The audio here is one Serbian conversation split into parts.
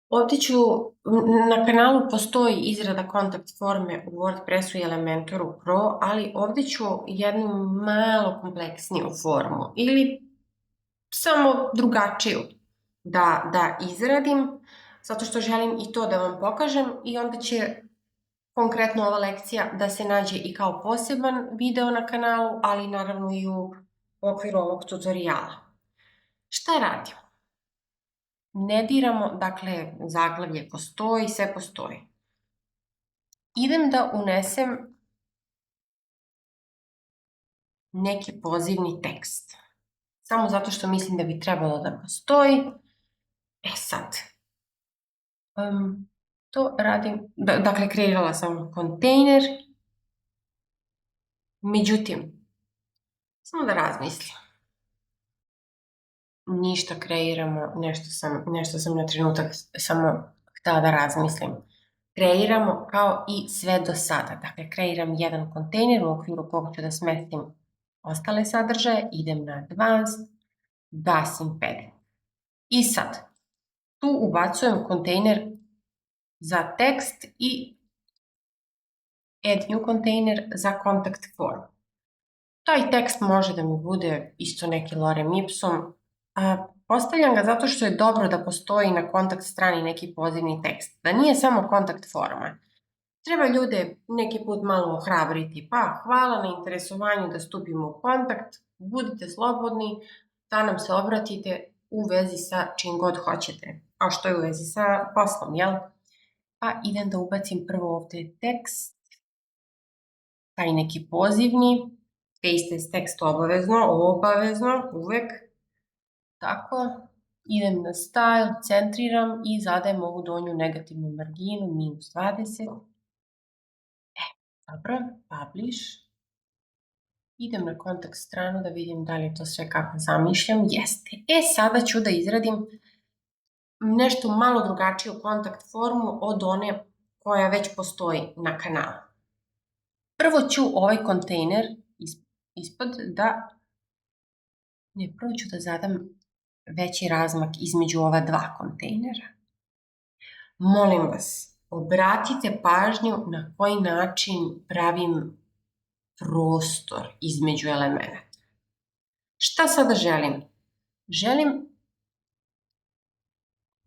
Ovdje ću, na kanalu postoji izrada kontakt forme u WordPressu i Elementoru Pro, ali ovdje ću jednu malo kompleksniju formu ili samo drugačiju da izradim, zato što želim i to da vam pokažem i onda će konkretno ova lekcija da se nađe i kao poseban video na kanalu, ali naravno i u okviru ovog tutoriala. Šta radimo? Ne diramo, dakle, zaglavlje postoji, sve postoji. Idem da unesem neki pozivni tekst. Samo zato što mislim da bi trebalo da postoji. E sad, to radim, dakle, kreirala sam kontejner. Međutim, samo da razmislim. Ništa kreiramo, nešto sam na trenutak samo htela da razmislim. Kreiramo kao i sve do sada. Dakle, kreiram jedan kontejner u okviru kog ću da smestim ostale sadržaje, idem na Advanced, gasim padding. I sad, tu ubacujem kontejner za tekst i add new kontejner za contact form. Taj tekst može da mi bude isto neki lorem ipsum. Postavljam ga zato što je dobro da postoji na kontakt strani neki pozivni tekst. Da nije samo kontakt forma. Treba ljude neki put malo ohrabriti, pa hvala na interesovanju da stupimo u kontakt, budite slobodni da nam se obratite u vezi sa čim god hoćete, a što je u vezi sa poslom, jel? Pa idem da ubacim prvo ovde tekst, taj neki pozivni, paste tekst obavezno, uvek, tako, idem na style, centriram i zadajem ovu donju negativnu marginu, -20. Dobro, publish. Idem na kontakt stranu da vidim da li je to sve kako zamišljam. Jeste. Sada ću da izradim nešto malo drugačiju kontakt formu od one koja već postoji na kanalu. Prvo ću ovaj kontejner ispod prvo ću da zadam veći razmak između ova dva kontejnera. Molim vas, obratite pažnju na koji način pravim prostor između elemenata. Šta sada želim? Želim,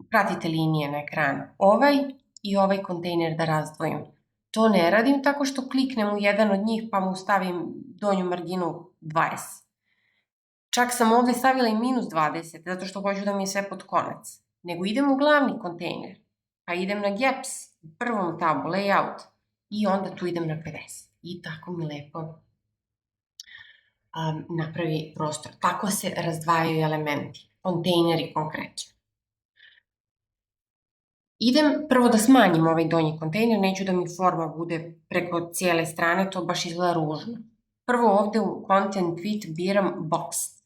pratite linije na ekranu, ovaj i ovaj kontejner da razdvojim. To ne radim tako što kliknem u jedan od njih pa mu stavim donju marginu 20. Čak sam ovde stavila i -20, zato što hoću da mi je sve pod konac. Nego idem u glavni kontejner, pa idem na gaps, u prvom tabu, layout, i onda tu idem na 50. I tako mi lepo napravi prostor. Tako se razdvajaju elementi, kontejneri konkretno. Idem prvo da smanjim ovaj donji kontejner, neću da mi forma bude preko cijele strane, to baš izgleda ružno. Prvo ovde u Content Width biram Box.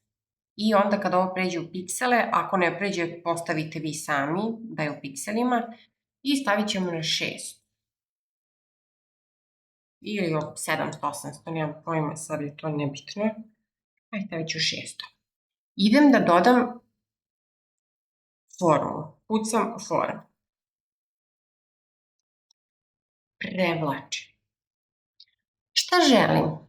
I onda kada ovo pređe u piksele, ako ne pređe, postavite vi sami da je u pikselima i stavit ćemo na 6. Ili 700, 800, nemam pojma, sad je to nebitno. Ajde, stavit ću 600. Idem da dodam formu. Kucam formu. Prevlačim. Šta želim?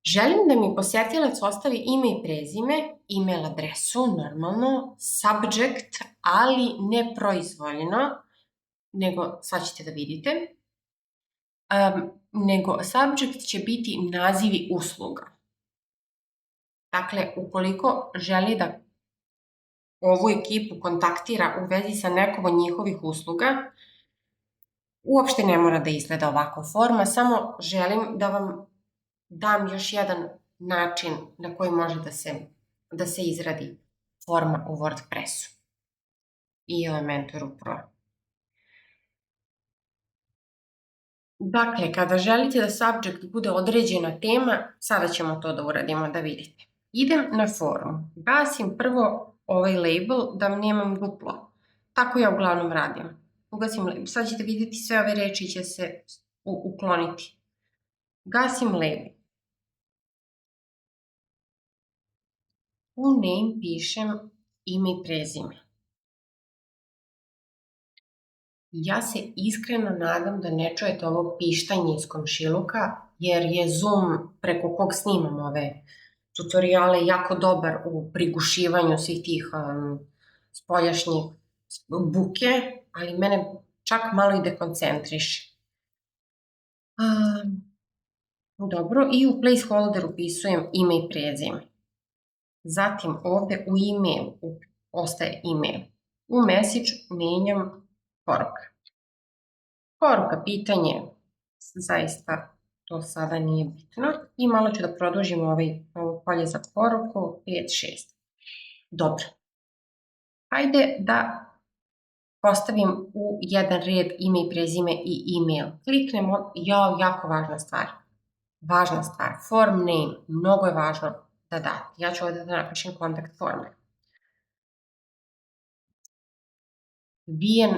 Želim da mi posetilac ostavi ime i prezime, email adresu, normalno, subject, ali ne proizvoljno, nego, sad ćete da vidite, nego subject će biti nazivi usluga. Dakle, ukoliko želi da ovu ekipu kontaktira u vezi sa nekom od njihovih usluga, uopšte ne mora da izgleda ovako forma, samo želim da vam dam još jedan način na koji može da se izradi forma u WordPressu i Elementoru Pro. Dakle, kada želite da subject bude određena tema, sada ćemo to da uradimo, da vidite. Idem na formu, gasim prvo ovaj label da nemam duplo. Tako ja uglavnom radim. Ugasim label, sad ćete vidjeti sve ove reči će se ukloniti. Gasim label. U name pišem ime i prezime. Ja se iskreno nadam da ne čujete ovo pištanje iz komšiluka, jer je Zoom preko kog snimam ove tutoriale jako dobar u prigušivanju svih tih spoljašnjih buke, ali mene čak malo i dekoncentriše. Dobro, i u placeholder upisujem ime i prezime. Zatim ovde u e-mail ostaje e-mail. U message menjam poruka. Poruka, pitanje, zaista to sada nije bitno. I malo ću da produžim ovo polje za poruku, 5, 6. Dobro. Hajde da postavim u jedan red ime i prezime i e-mail. Kliknemo, jako važna stvar. Važna stvar, form name, mnogo je važno da date. Ja ću ovde da napišem kontakt forme. Vi je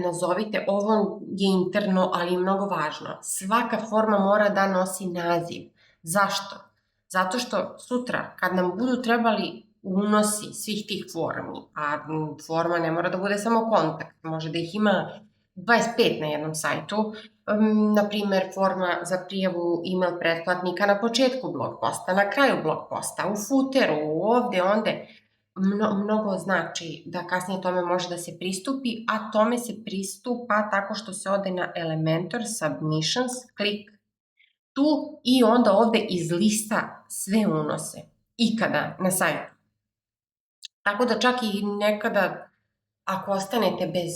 nazovite, ovo je interno, ali je mnogo važno. Svaka forma mora da nosi naziv. Zašto? Zato što sutra, kad nam budu trebali unosi svih tih formi, a forma ne mora da bude samo kontakt, može da ih ima 25 na jednom sajtu, na primer forma za prijavu email pretplatnika na početku blog posta, na kraju blog posta, u footeru, ovde, onde, mnogo znači da kasnije tome može da se pristupi, a tome se pristupa tako što se ode na Elementor, Submissions, klik tu i onda ovde izlista sve unose ikada na sajtu. Tako da čak i nekada ako ostanete bez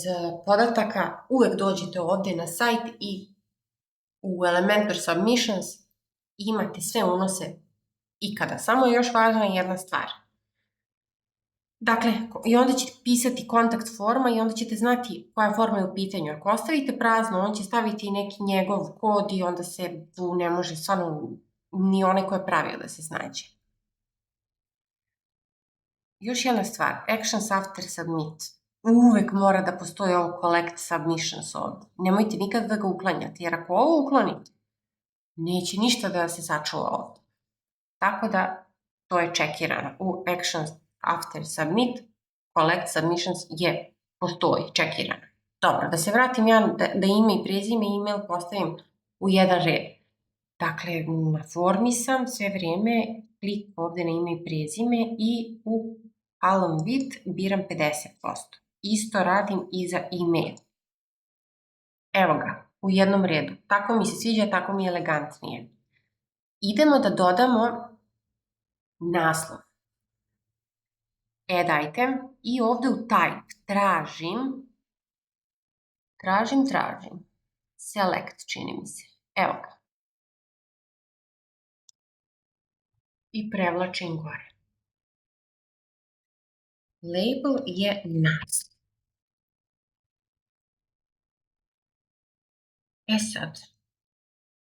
podataka, uvek dođete ovde na sajt i u Elementor Submissions imate sve unose ikada. Samo je još važna jedna stvar. Dakle, i onda ćete pisati kontakt forma i onda ćete znati koja forma je u pitanju. Ako ostavite prazno, on će staviti neki njegov kod i onda se tu ne može stvarno ni onaj ko je pravio da se snađe. Još jedna stvar, actions after submit. Uvek mora da postoji ovo collect submissions ovde. Nemojte nikada da ga uklanjate, jer ako ovo uklonite, neće ništa da se sačuva ovde. Tako da, to je čekirano. U actions after submit, collect submissions postoji, čekirano. Dobro, da se vratim ja da ime i prezime i email postavim u jedan red. Dakle, na formi sam sve vreme, klik ovde na ime i prezime i u column width biram 50%. Isto radim i za email. Evo ga, u jednom redu. Tako mi se sviđa, tako mi je elegantnije. Idemo da dodamo naslov. Add item i ovde u type tražim select, čini mi se. Evo ga. I prevlačim gore. Label je naslov. Sad,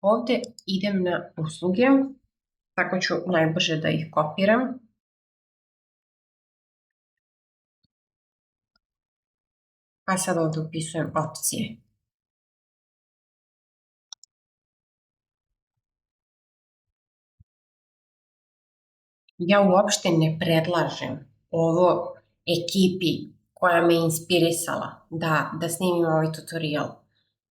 ovde idem na usluge, tako ću najbrže da ih kopiram. A sad ovde upisujem opcije. Ja uopšte ne predlažem ovo ekipi koja me inspirisala da snimim ovaj tutorial.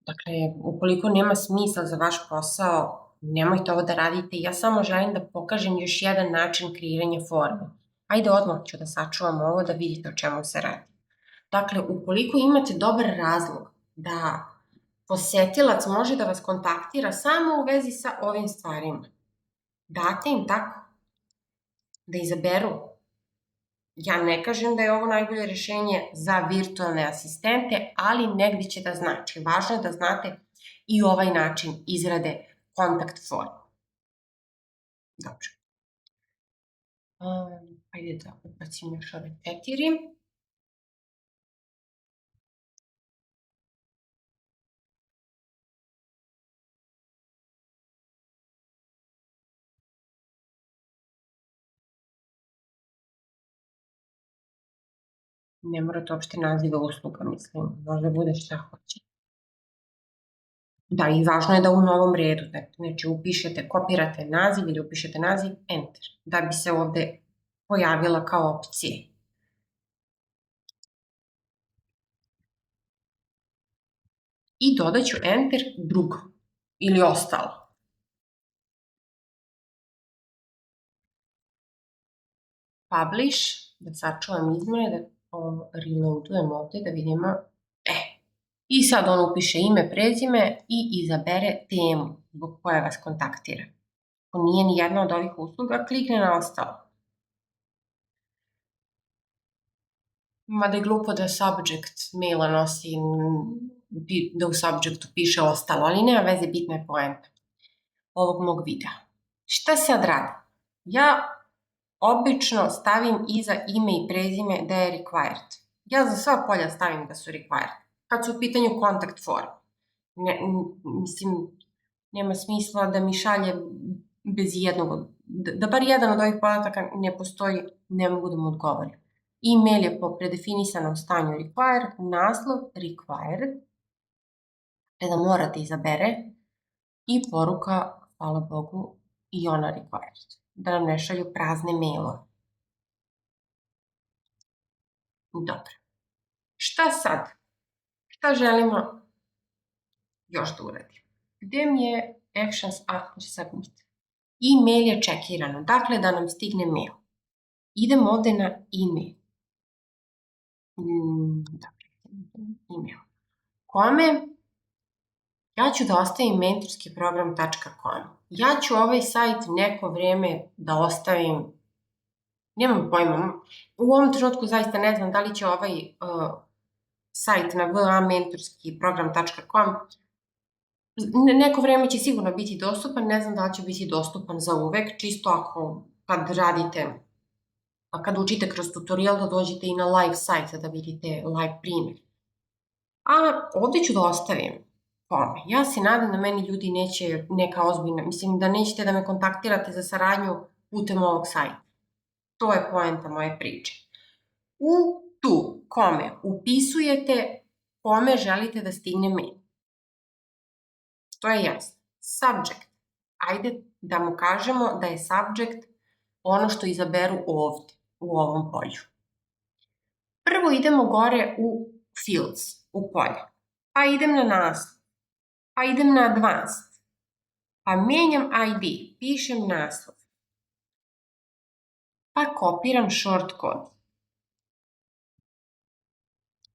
Dakle, ukoliko nema smisla za vaš posao, nemojte ovo da radite. Ja samo želim da pokažem još jedan način kreiranja forme. Ajde, odmah ću da sačuvam ovo da vidite o čemu se radi. Dakle, ukoliko imate dobar razlog da posetilac može da vas kontaktira samo u vezi sa ovim stvarima, date im tako da izaberu. Ja ne kažem da je ovo najbolje rešenje za virtualne asistente, ali negdje će da znači. Važno je da znate i ovaj način izrade kontakt form. Dobro. Ajde da ubacim još ove 4. Ne morate uopšte nazive usluga, mislim. Možda bude šta hoće. Da, i važno je da u novom redu, znači upišete, kopirate naziv ili upišete naziv, enter, da bi se ovde pojavila kao opcije. i dodat ću enter drugo ili ostalo. Publish, da sačuvam izmene, da reloadujem ovde, da vidimo. I sad on upiše ime, prezime i izabere temu zbog koje vas kontaktira. Ako nije ni jedna od ovih usluga, klikne na ostalo. Mada je glupo da subject maila nosi, da u subjectu piše ostalo, ali nema veze, bitna je poenta ovog mog videa. Šta sad radim? Ja obično stavim iza ime i prezime da je required. Ja za sva polja stavim da su required. Kad su u pitanju kontakt form. Mislim, nema smisla da mi šalje bez jednog, da bar jedan od ovih podataka ne postoji, ne mogu da mu odgovorim. E-mail je po predefinisanom stanju required, naslov required, da mora da izabere i poruka, hvala Bogu, i ona required. Da nam ne šalju prazne mailove. Dobro. Šta sad? Šta želimo još da uradimo? Gde mi je actions after submit? E-mail je čekirano, dakle da nam stigne mail. Idem ovde na e-mail. E-mail. Kome? Ja ću da ostavim mentorskiprogram.com. Ja ću ovaj sajt neko vreme da ostavim, nemam pojma, u ovom trenutku zaista ne znam da li će ovaj sajt na vamentorskiprogram.com neko vreme će sigurno biti dostupan, ne znam da li će biti dostupan za uvek, čisto ako kad radite, kad učite kroz tutorial da dođete i na live sajt da vidite live primjer. A ovde ću da ostavim kome. Ja se nadam da meni ljudi neće neka ozbiljna, mislim da nećete da me kontaktirate za saradnju putem ovog sajta. To je poenta moje priče. U tu kome upisujete kome želite da stigne mail. To je jasno. Subject. Ajde da mu kažemo da je subject ono što izaberu ovde, u ovom polju. Prvo idemo gore u fields, u polje. Pa idem na naslov. Pa idem na advanced. Pa menjam ID, pišem naslov. Pa kopiram shortcode.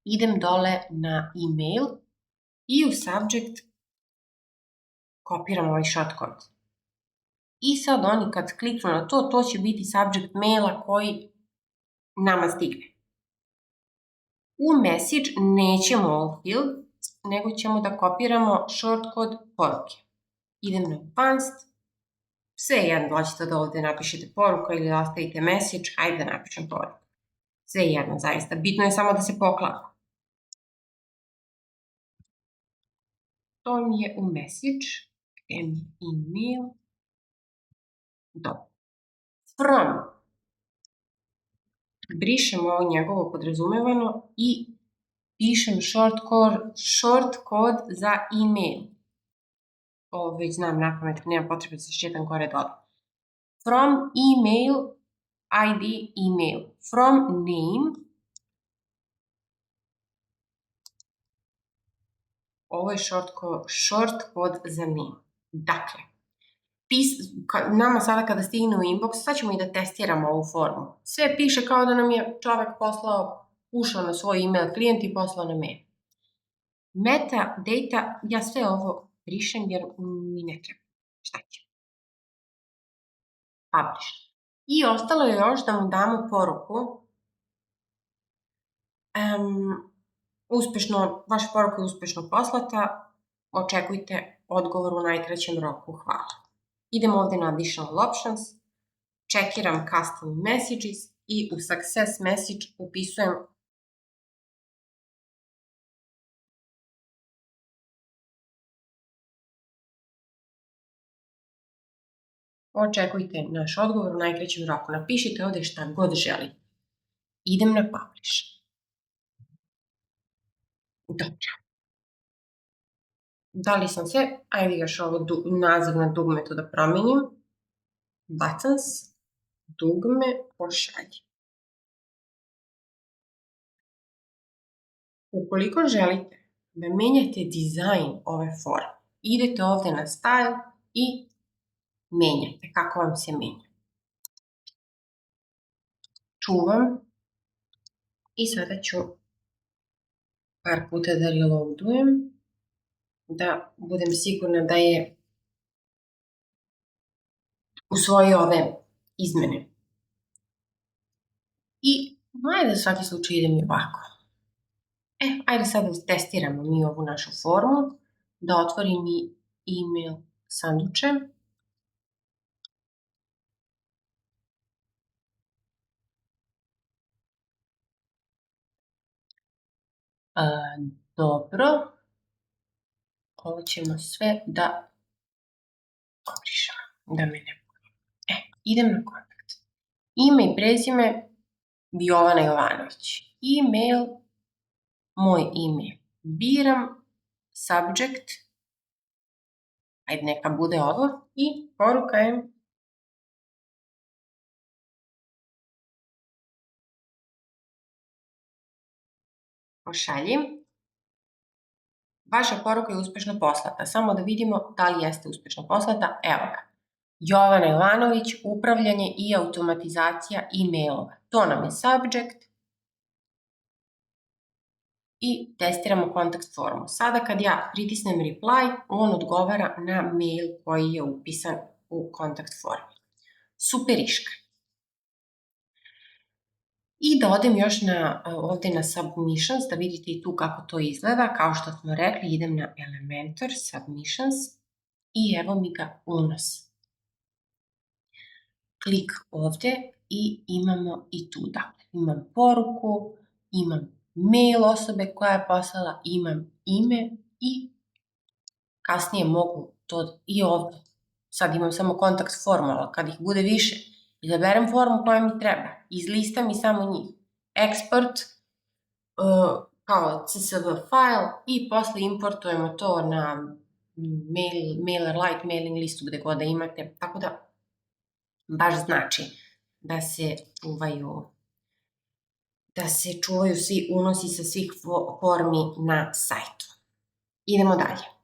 Idem dole na email i u subject kopiram ovaj shortcode. I sad oni kad kliknu na to, to će biti subject maila koji nama stigne. U message nećemo all field, nego ćemo da kopiramo shortcode poruke. Idem na advanced, sve jedno, da ćete da ovde napišete poruka ili da ostavite message, hajde da napišem poruku. Sve jedno, zaista. Bitno je samo da se poklapa. To mi je u message, email, dobro. From, brišem ovo njegovo podrazumevano i pišem short code za email. Ovo već znam napamet, nema potrebe da se šetam gore dole. From email, ID email. From name, ovo je short code za name. Dakle, nama sada kada stigne u inbox, sad ćemo i da testiramo ovu formu. Sve piše kao da nam je čovek ušao na svoj email klijent i poslao na mail. Metadata, ja sve ovo brišem jer mi ne treba. Šta će? Publish. I ostalo je još da mu damo poruku. Vaša poruka je uspešno poslata. Očekujte odgovor u najkraćem roku. Hvala. Idem ovde na additional options. Čekiram custom messages i u success message upisujem očekujte naš odgovor u najkraćem roku. Napišite ovde šta god želite. Idem na publish. Dobro. Da li sam sve? Ajde još ovo naziv na dugmetu da promenim. Buttons, dugme, pošalji. Ukoliko želite da menjate dizajn ove forme. Idete ovde na style i menjate kako vam se menja. Čuvam i sada ću par puta da reloadujem, da budem sigurna da je usvojio ove izmene. I ajde za svaki slučaj idem i ovako. Ajde sad da testiramo mi ovu našu formu, da otvorim i e-mail sanduče. Dobro, ovo ćemo sve da obrišemo, da me ne boli. Idem na kontakt. Ime i prezime Jovana Jovanović. E-mail, moj e-mail. Biram subject, ajde neka bude ovo, i poruka je pošalji. Vaša poruka je uspešno poslata. Samo da vidimo da li jeste uspešno poslata. Evo ga. Jovana Jovanović, upravljanje i automatizacija e-mailova. To nam je subject. I testiramo kontakt formu. Sada kad ja pritisnem reply, on odgovara na mail koji je upisan u kontakt formi. Superiška. I da odem još ovde na submissions, da vidite i tu kako to izgleda. Kao što smo rekli, idem na Elementor, submissions i evo mi ga unos. Klik ovde i imamo i tu. Dakle, imam poruku, imam mail osobe koja je poslala, imam ime i kasnije mogu to i ovde. Sad imam samo kontakt formu, ali kad ih bude više, izaberem formu koja mi treba, izlistam i samo njih. Export kao CSV file i posle importujemo to na MailerLite, mailing listu, gde god da imate. Tako da baš znači da se čuvaju svi unosi sa svih formi na sajtu. Idemo dalje.